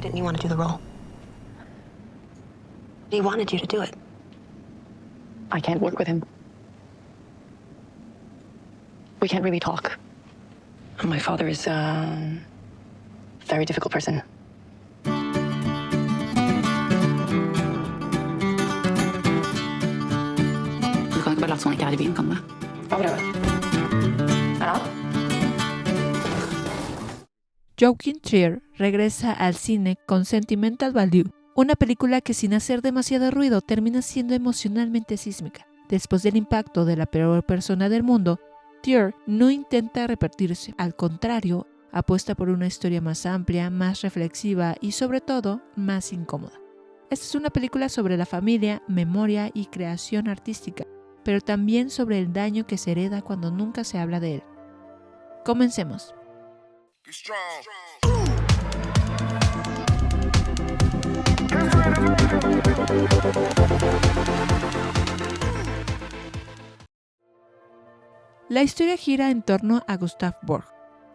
didn't you want to do the role? He wanted you to do it. I can't work with him. We can't really talk. My father is a very difficult person. Du kan ikke bare late som han ikke er i byen, kan du? Hva prøver? Er det? Joachim Trier regresa al cine con Sentimental Value, una película que sin hacer demasiado ruido termina siendo emocionalmente sísmica. Después del impacto de la peor persona del mundo, Trier no intenta repetirse, al contrario, apuesta por una historia más amplia, más reflexiva y sobre todo más incómoda. Esta es una película sobre la familia, memoria y creación artística, pero también sobre el daño que se hereda cuando nunca se habla de él. Comencemos. La historia gira en torno a Gustav Borg,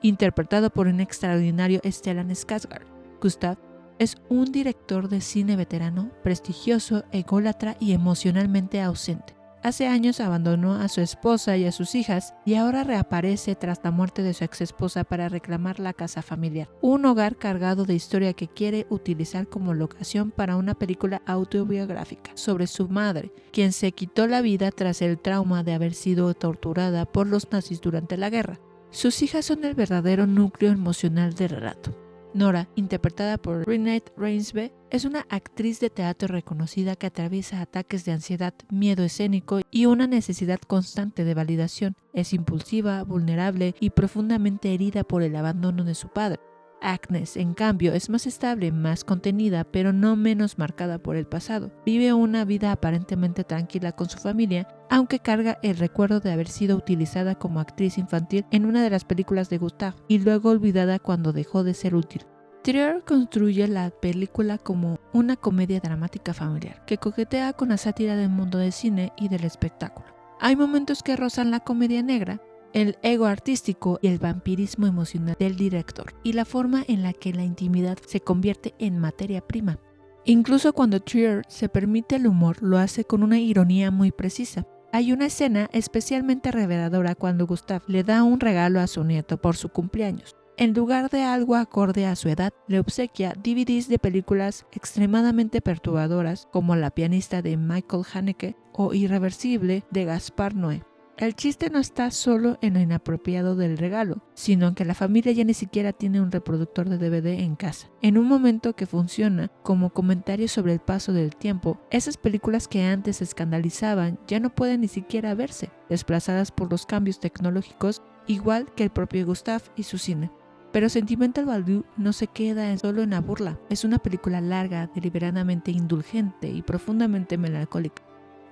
interpretado por un extraordinario Stellan Skarsgård. Gustav es un director de cine veterano, prestigioso, ególatra y emocionalmente ausente. Hace años abandonó a su esposa y a sus hijas y ahora reaparece tras la muerte de su exesposa para reclamar la casa familiar, un hogar cargado de historia que quiere utilizar como locación para una película autobiográfica sobre su madre, quien se quitó la vida tras el trauma de haber sido torturada por los nazis durante la guerra. Sus hijas son el verdadero núcleo emocional del relato. Nora, interpretada por Renate Reinsve, es una actriz de teatro reconocida que atraviesa ataques de ansiedad, miedo escénico y una necesidad constante de validación. Es impulsiva, vulnerable y profundamente herida por el abandono de su padre. Agnes, en cambio, es más estable, más contenida, pero no menos marcada por el pasado. Vive una vida aparentemente tranquila con su familia, aunque carga el recuerdo de haber sido utilizada como actriz infantil en una de las películas de Gustav y luego olvidada cuando dejó de ser útil. Trier construye la película como una comedia dramática familiar que coquetea con la sátira del mundo del cine y del espectáculo. Hay momentos que rozan la comedia negra, el ego artístico y el vampirismo emocional del director, y la forma en la que la intimidad se convierte en materia prima. Incluso cuando Trier se permite el humor, lo hace con una ironía muy precisa. Hay una escena especialmente reveladora cuando Gustav le da un regalo a su nieto por su cumpleaños. En lugar de algo acorde a su edad, le obsequia DVDs de películas extremadamente perturbadoras como La pianista de Michael Haneke o Irreversible de Gaspar Noé. El chiste no está solo en lo inapropiado del regalo, sino en que la familia ya ni siquiera tiene un reproductor de DVD en casa. En un momento que funciona como comentario sobre el paso del tiempo, esas películas que antes escandalizaban ya no pueden ni siquiera verse, desplazadas por los cambios tecnológicos, igual que el propio Gustav y su cine. Pero Sentimental Value no se queda solo en la burla, es una película larga, deliberadamente indulgente y profundamente melancólica.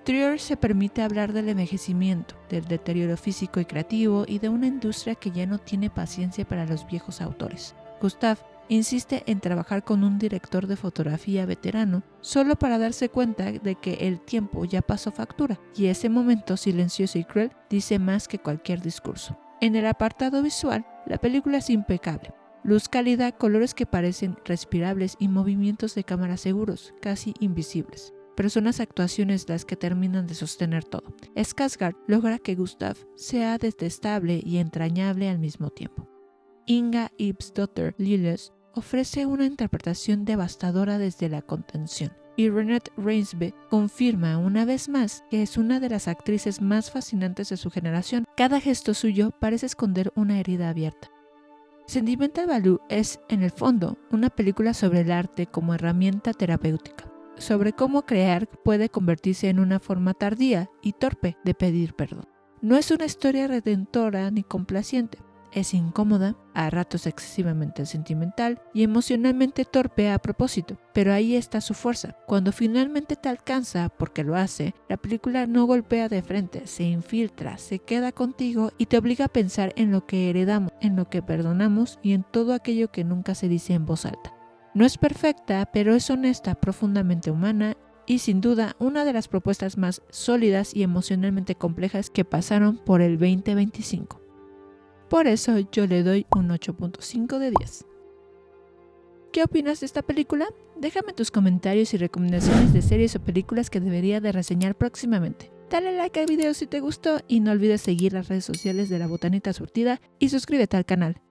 Trier se permite hablar del envejecimiento, del deterioro físico y creativo y de una industria que ya no tiene paciencia para los viejos autores. Gustav insiste en trabajar con un director de fotografía veterano solo para darse cuenta de que el tiempo ya pasó factura y ese momento silencioso y cruel dice más que cualquier discurso. En el apartado visual, la película es impecable. Luz cálida, colores que parecen respirables y movimientos de cámara seguros, casi invisibles. Pero son las actuaciones las que terminan de sostener todo. Skarsgård logra que Gustav sea detestable y entrañable al mismo tiempo. Inga Ibsdóttir Lilles ofrece una interpretación devastadora desde la contención, y Renate Reinsve confirma una vez más que es una de las actrices más fascinantes de su generación. Cada gesto suyo parece esconder una herida abierta. Sentimental Value es, en el fondo, una película sobre el arte como herramienta terapéutica, sobre cómo crear puede convertirse en una forma tardía y torpe de pedir perdón. No es una historia redentora ni complaciente. Es incómoda, a ratos excesivamente sentimental y emocionalmente torpe a propósito, pero ahí está su fuerza. Cuando finalmente te alcanza, porque lo hace, la película no golpea de frente, se infiltra, se queda contigo y te obliga a pensar en lo que heredamos, en lo que perdonamos y en todo aquello que nunca se dice en voz alta. No es perfecta, pero es honesta, profundamente humana y sin duda una de las propuestas más sólidas y emocionalmente complejas que pasaron por el 2025. Por eso yo le doy un 8.5 de 10. ¿Qué opinas de esta película? Déjame tus comentarios y recomendaciones de series o películas que debería de reseñar próximamente. Dale like al video si te gustó y no olvides seguir las redes sociales de La Botanita Surtida y suscríbete al canal.